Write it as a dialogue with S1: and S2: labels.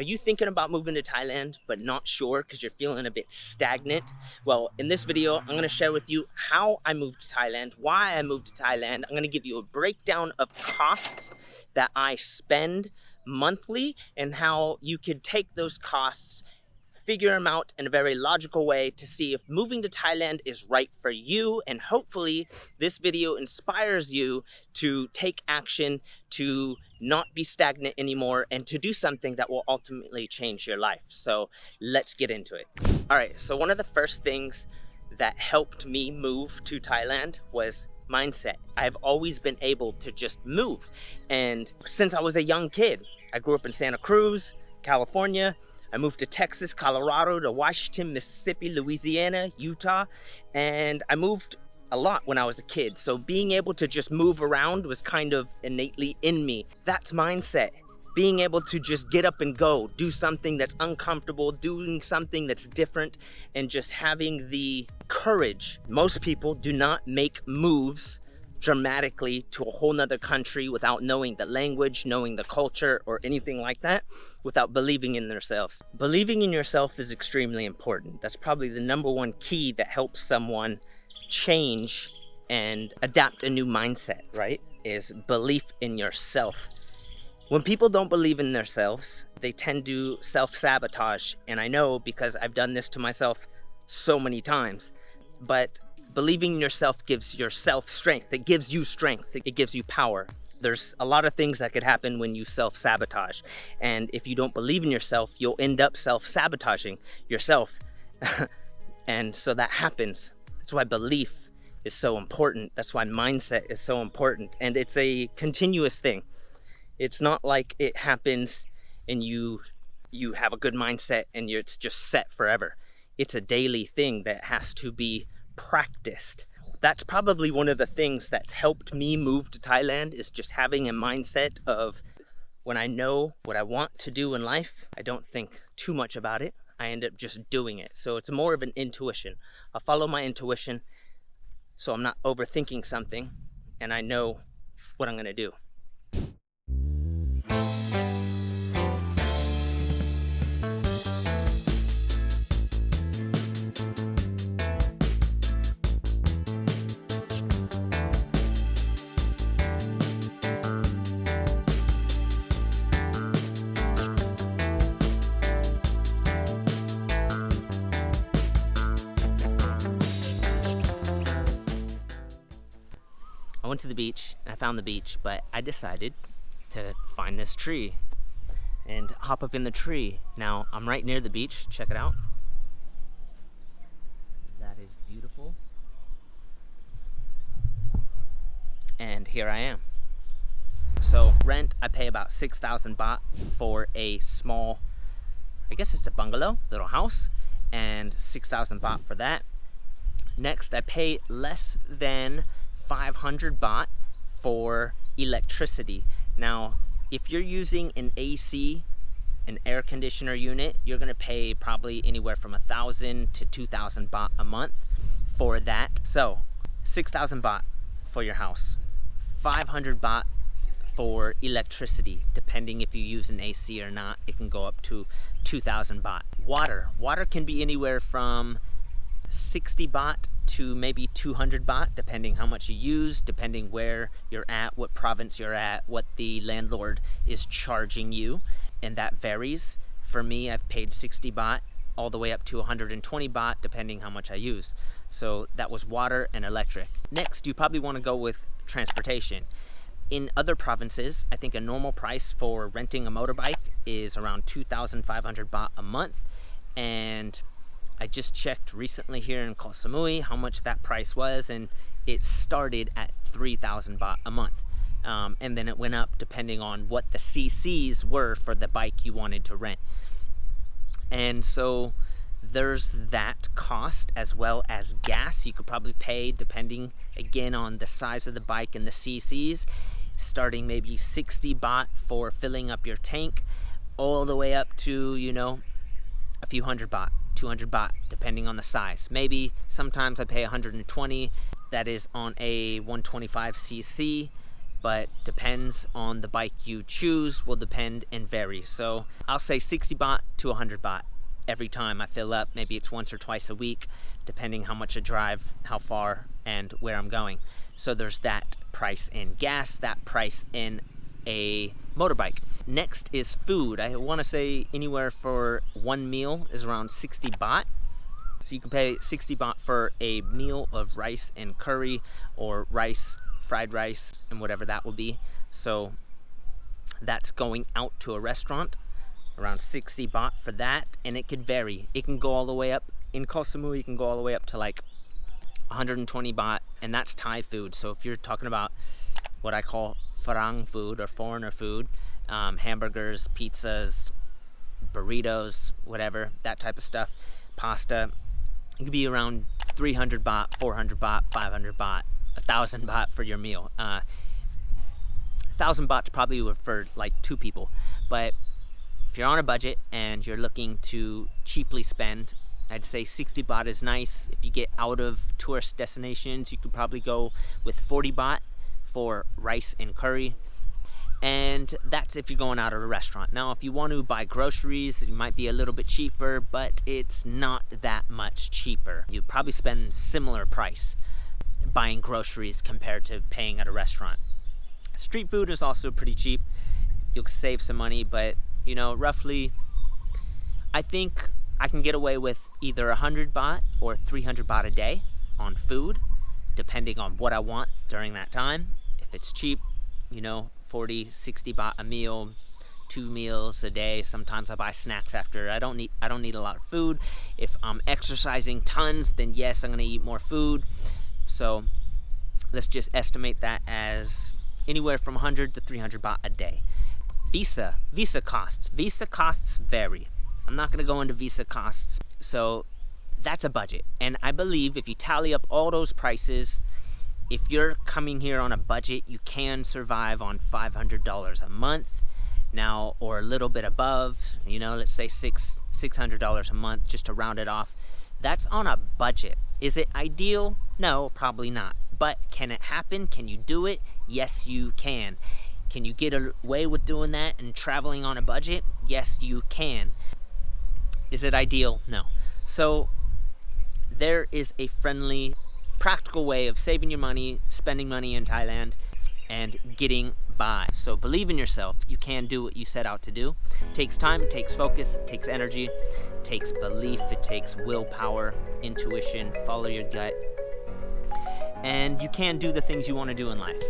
S1: Are you thinking about moving to Thailand but not sure because you're feeling a bit stagnant? Well, in this video, I'm going to share with you how I moved to Thailand, why I moved to Thailand. I'm going to give you a breakdown of costs that I spend monthly and how you could take those costs, figure them out in a very logical way to see if moving to Thailand is right for you. And hopefully this video inspires you to take action, to not be stagnant anymore, and to do something that will ultimately change your life. So let's get into it. All right, so one of the first things that helped me move to Thailand was mindset. I've always been able to just move. And since I was a young kid, I grew up in Santa Cruz, California. I moved to Texas, Colorado, to Washington, Mississippi, Louisiana, Utah, and I moved a lot when I was a kid. So being able to just move around was kind of innately in me. That's mindset. Being able to just get up and go, do something that's uncomfortable, doing something that's different, and just having the courage. Most people do not make moves dramatically to a whole nother country without knowing the language, knowing the culture, or anything like that, without believing in themselves. Believing in yourself is extremely important. That's probably the number one key that helps someone change and adapt a new mindset, right? Is belief in yourself. When people don't believe in themselves, they tend to self-sabotage. And I know because I've done this to myself so many times, but believing in yourself gives yourself strength. It gives you strength. It gives you power. There's a lot of things that could happen when you self-sabotage. And if you don't believe in yourself, you'll end up self-sabotaging yourself. And so that happens. That's why belief is so important. That's why mindset is so important. And it's a continuous thing. It's not like it happens and you have a good mindset and it's just set forever. It's a daily thing that has to be practiced. That's probably one of the things that's helped me move to Thailand, is just having a mindset of when I know what I want to do in life, I don't think too much about it. I end up just doing it. So it's more of an intuition. I'll follow my intuition so I'm not overthinking something and I know what I'm going to do. I went to the beach, I found the beach, but I decided to find this tree and hop up in the tree. Now, I'm right near the beach, check it out. That is beautiful. And here I am. So rent, I pay about 6,000 baht for a small, I guess it's a bungalow, little house, and 6,000 baht for that. Next, I pay less than 500 baht for electricity. Now, if you're using an AC, an air conditioner unit, you're gonna pay probably anywhere from 1,000 to 2,000 baht a month for that. So 6,000 baht for your house, 500 baht for electricity. Depending if you use an AC or not, it can go up to 2,000 baht. Water can be anywhere from 60 baht to maybe 200 baht, depending how much you use, depending where you're at, what province you're at, what the landlord is charging you, and that varies. For me, I've paid 60 baht all the way up to 120 baht, depending how much I use. So that was water and electric. Next, you probably want to go with transportation. In other provinces, I think a normal price for renting a motorbike is around 2,500 baht a month, and I just checked recently here in Koh Samui how much that price was, and it started at 3,000 baht a month. And then it went up depending on what the CCs were for the bike you wanted to rent. And so there's that cost, as well as gas. You could probably pay, depending again on the size of the bike and the CCs, starting maybe 60 baht for filling up your tank, all the way up to, you know, a few hundred baht. 200 baht, depending on the size. Maybe sometimes I pay 120. That is on a 125cc. but depends on the bike you choose, will depend and vary. So I'll say 60 baht to 100 baht every time I fill up. Maybe it's once or twice a week, depending how much I drive, how far, and where I'm going. So there's that price in gas, that price in a motorbike. Next is food. I want to say anywhere for one meal is around 60 baht. So you can pay 60 baht for a meal of rice and curry, or rice, fried rice, and whatever that will be. So that's going out to a restaurant, around 60 baht for that. And it could vary. It can go all the way up. In Koh Samui, you can go all the way up to like 120 baht, and that's Thai food. So if you're talking about what I call Farang food or foreigner food, hamburgers, pizzas, burritos, whatever, that type of stuff, pasta, it could be around 300 baht, 400 baht, 500 baht, 1,000 baht for your meal. 1,000 baht's probably for like 2 people. But if you're on a budget and you're looking to cheaply spend, I'd say 60 baht is nice. If you get out of tourist destinations, you could probably go with 40 baht for rice and curry. And that's if you're going out of a restaurant. Now, if you want to buy groceries, it might be a little bit cheaper, but it's not that much cheaper. You probably spend similar price buying groceries compared to paying at a restaurant. Street food is also pretty cheap. You'll save some money, but you know, roughly, I think I can get away with either 100 baht or 300 baht a day on food, depending on what I want during that time. If it's cheap, you know, 40, 60 baht a meal, 2 meals a day. Sometimes I buy snacks after. I don't need a lot of food. If I'm exercising tons, then yes, I'm gonna eat more food. So let's just estimate that as anywhere from 100 to 300 baht a day. Visa costs. Visa costs vary. I'm not gonna go into visa costs. So that's a budget. And I believe if you tally up all those prices, if you're coming here on a budget, you can survive on $500 a month now, or a little bit above, you know, let's say $600 a month, just to round it off. That's on a budget. Is it ideal? No, probably not. But can it happen? Can you do it? Yes, you can. Can you get away with doing that and traveling on a budget? Yes, you can. Is it ideal? No. So there is a friendly, practical way of saving your money, spending money in Thailand, and getting by. So believe in yourself. You can do what you set out to do. It takes time, it takes focus, it takes energy, it takes belief, it takes willpower, intuition, follow your gut. And you can do the things you want to do in life.